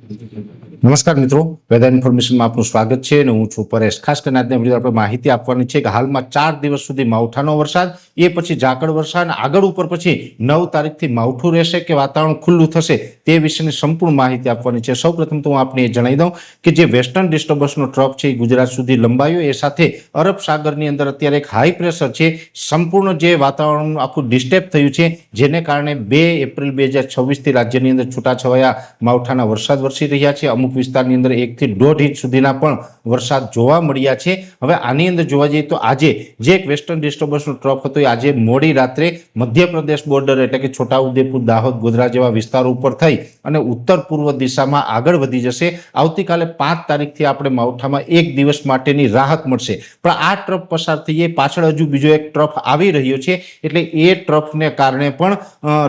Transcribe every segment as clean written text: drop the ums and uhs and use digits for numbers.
નમસ્કાર મિત્રો, વેધર ઇન્ફોર્મેશનમાં આપનું સ્વાગત છે અને હું છું પરેશ। ખાસ કરીને આજના વિડીયો આપણે માહિતી આપવાની છે કે હાલમાં 4 દિવસ સુધી માવઠાનો વરસાદ, એ પછી ઝાકળ વર્ષા અને આગળ ઉપર પછી 9 તારીખથી માવઠું રહેશે કે વાતાવરણ ખુલ્લું થશે તે વિશેની સંપૂર્ણ માહિતી આપવાની છે। સૌપ્રથમ તો હું આપને એ જણાવી દઉં કે જે વેસ્ટર્ન ડિસ્ટર્બન્સનો ટ્રફ છે એ ગુજરાત સુધી લંબાયો, એ સાથે અરબ સાગરની અંદર અત્યારે એક હાઈ પ્રેશર છે, સંપૂર્ણ જે વાતાવરણ આખું ડિસ્ટર્બ થયું છે, જેને કારણે 2 એપ્રિલ 2026થી રાજ્યની અંદર છૂટાછવાયા માવઠાના વરસાદ વરસી રહ્યા છે। અમુક વિસ્તારની અંદર 1 થી 1.5 ઇંચ સુધીના પણ વરસાદ જોવા મળ્યા છે। હવે આની અંદર જોવા જઈએ તો આજે જે એક વેસ્ટર્ન ડિસ્ટર્બન્સનો ટ્રફ હતો એ આજે મોડી રાત્રે મધ્યપ્રદેશ બોર્ડર એટલે કે છોટાઉદેપુર, દાહોદ, ગોધરા જેવા વિસ્તારો ઉપર થઈ અને ઉત્તર પૂર્વ દિશામાં આગળ વધી જશે। આવતીકાલે 5 તારીખથી આપણે માવઠામાં એક દિવસ માટેની રાહત મળશે, પણ આ ટ્રફ પસાર થઈએ પાછળ હજુ બીજો એક ટ્રફ આવી રહ્યો છે, એટલે એ ટ્રફને કારણે પણ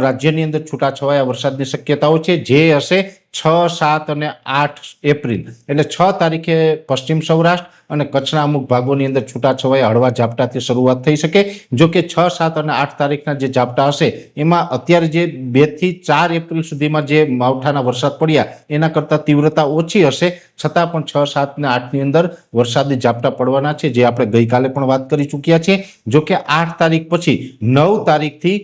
રાજ્યની અંદર છૂટાછવાયા વરસાદની શક્યતાઓ છે, જે હશે 6, 7 અને 8 એપ્રિલ એટલે 6 તારીખે પશ્ચિમ સૌરાષ્ટ્ર અને કચ્છના અમુક ભાગોની અંદર છૂટાછવાયા હળવા ઝાપટાથી શરૂઆત થઈ શકે। જો કે 6, 7 અને 8 તારીખના જે ઝાપટા હશે એમાં અત્યારે જે 2 થી 4 એપ્રિલ સુધીમાં જે માવઠાના વરસાદ પડ્યા એના કરતાં તીવ્રતા ઓછી હશે, છતાં પણ 6, 7 અને 8ની અંદર વરસાદી ઝાપટા પડવાના છે, જે આપણે ગઈકાલે પણ વાત કરી ચૂક્યા છીએ। જો કે 8 તારીખ પછી 9 તારીખથી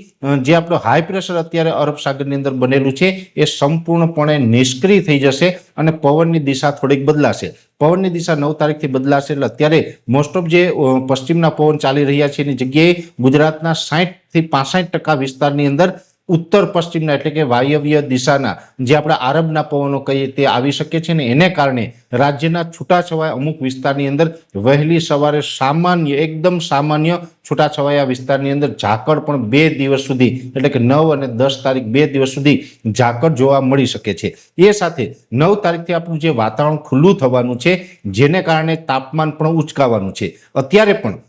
જે આપણો હાઈ પ્રેશર અત્યારે અરબ સાગરની અંદર બનેલું છે એ સંપૂર્ણપણે નિષ્ક્રિય થઈ જશે અને પવનની દિશા થોડીક બદલાશે। પવનની દિશા 9 તારીખથી બદલાશે એટલે અત્યારે મોસ્ટ ઓફ જે પશ્ચિમના પવન ચાલી રહ્યા છે એની જગ્યાએ ગુજરાતના 60 થી 65% વિસ્તારની અંદર ઉત્તર પશ્ચિમના એટલે કે વાયવ્ય દિશાના જે આપણે આરબના પવનો કહીએ તે આવી શકે છે, ને એને કારણે રાજ્યના છૂટાછવાયા અમુક વિસ્તારની અંદર વહેલી સવારે સામાન્ય, એકદમ સામાન્ય છૂટાછવાયા વિસ્તારની અંદર ઝાકળ પણ 2 દિવસ સુધી એટલે કે 9 અને 10 તારીખ 2 દિવસ સુધી ઝાકળ જોવા મળી શકે છે। એ સાથે 9 તારીખથી આપણું જે વાતાવરણ ખુલ્લું થવાનું છે, જેને કારણે તાપમાન પણ ઉચકાવાનું છે। અત્યારે પણ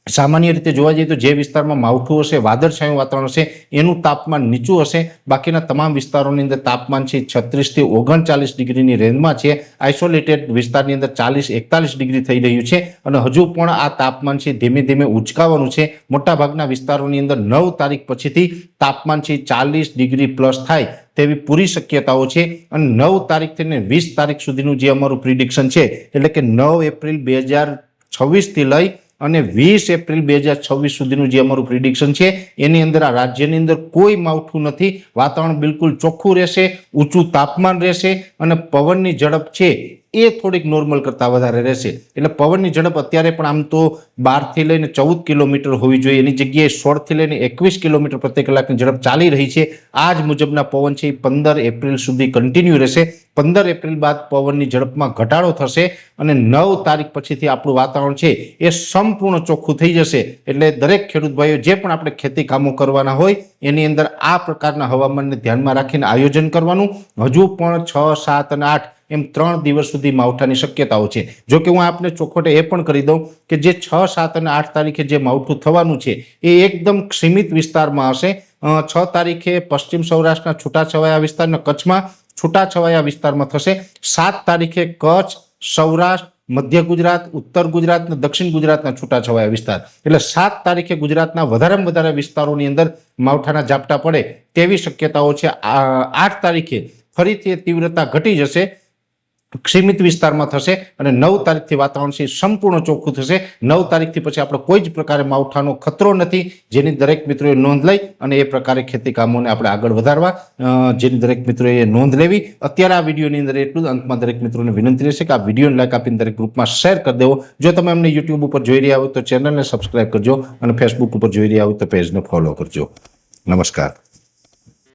સામાન્ય રીતે જોવા જઈએ તો જે વિસ્તારમાં માવઠું હશે, વાદળછાયું વાતાવરણ હશે, એનું તાપમાન નીચું હશે। બાકીના તમામ વિસ્તારોની અંદર તાપમાન છે 36 થી 39 ડિગ્રીની રેન્જમાં છે। આઇસોલેટેડ વિસ્તારની અંદર 40-41 ડિગ્રી થઈ રહ્યું છે અને હજુ પણ આ તાપમાન છે ધીમે ધીમે ઉચકાવાનું છે। મોટાભાગના વિસ્તારોની અંદર 9 તારીખ પછીથી તાપમાન છે 40 ડિગ્રી પ્લસ થાય તેવી પૂરી શક્યતાઓ છે અને 9 તારીખથી 20 તારીખ સુધીનું જે અમારું પ્રિડિક્શન છે એટલે કે 9 એપ્રિલ 2026થી લઈ અને 20 એપ્રિલ 2026 સુધીનું જે અમારું પ્રિડિક્શન છે એની અંદર આ રાજ્યની અંદર કોઈ માવઠું નથી, વાતાવરણ બિલકુલ ચોખ્ખું રહેશે, ઊંચું તાપમાન રહેશે અને પવનની ઝડપ છે એ થોડીક નોર્મલ કરતાં વધારે રહેશે। એટલે પવનની ઝડપ અત્યારે પણ આમ તો 12 થી લઈને 14 કિલોમીટર હોવી જોઈએ, એની જગ્યાએ 16 થી લઈને 21 કિલોમીટર પ્રતિ કલાકની ઝડપ ચાલી રહી છે। આ જ મુજબના પવન છે એ 15 એપ્રિલ સુધી કન્ટિન્યુ રહેશે। 15 એપ્રિલ બાદ પવનની ઝડપમાં ઘટાડો થશે અને 9 તારીખ પછીથી આપણું વાતાવરણ છે એ સંપૂર્ણ ચોખ્ખું થઈ જશે। એટલે દરેક ખેડૂત ભાઈઓ જે પણ આપણે ખેતી કામો કરવાના હોય એની અંદર આ પ્રકારના હવામાનને ધ્યાનમાં રાખીને આયોજન કરવાનું। હજુ પણ 6, 7 અને 8 એમ 3 દિવસ સુધી માવઠાની શક્યતાઓ છે। જો કે હું આપને ચોખવટે એ પણ કરી દઉં કે જે 6, 7 અને 8 તારીખે જે માવઠું થવાનું છે એ એકદમ સીમિત વિસ્તારમાં હશે। 6 તારીખે પશ્ચિમ સૌરાષ્ટ્રના છૂટાછવાયા વિસ્તારના કચ્છમાં છૂટાછવાયા વિસ્તારમાં થશે। 7 તારીખે કચ્છ, સૌરાષ્ટ્ર, મધ્ય ગુજરાત, ઉત્તર ગુજરાત અને દક્ષિણ ગુજરાતના છૂટાછવાયા વિસ્તાર એટલે 7 તારીખે ગુજરાતના વધારેમાં વધારે વિસ્તારોની અંદર માવઠાના ઝાપટા પડે તેવી શક્યતાઓ છે। 8 તારીખે ફરીથી તીવ્રતા ઘટી જશે, સીમિત વિસ્તારમાં થશે અને 9 તારીખથી વાતાવરણ છે સંપૂર્ણ ચોખ્ખું થશે। 9 તારીખથી પછી આપણે કોઈ જ પ્રકારે માવઠાનો ખતરો નથી, જેની દરેક મિત્રોએ નોંધ લઈ અને એ પ્રકારે ખેતી કામોને આપણે આગળ વધારવા જેની દરેક મિત્રોએ નોંધ લેવી। અત્યારે આ વિડીયોની અંદર એટલું જ। અંતમાં દરેક મિત્રોને વિનંતી રહેશે કે આ વિડીયોને લાઈક આપીને દરેક ગ્રુપમાં શેર કરી દેવો। જો તમે અમને યુટ્યુબ ઉપર જોઈ રહ્યા હોય તો ચેનલને સબસ્ક્રાઈબ કરજો અને ફેસબુક ઉપર જોઈ રહ્યા હોય તો પેજને ફોલો કરજો। નમસ્કાર।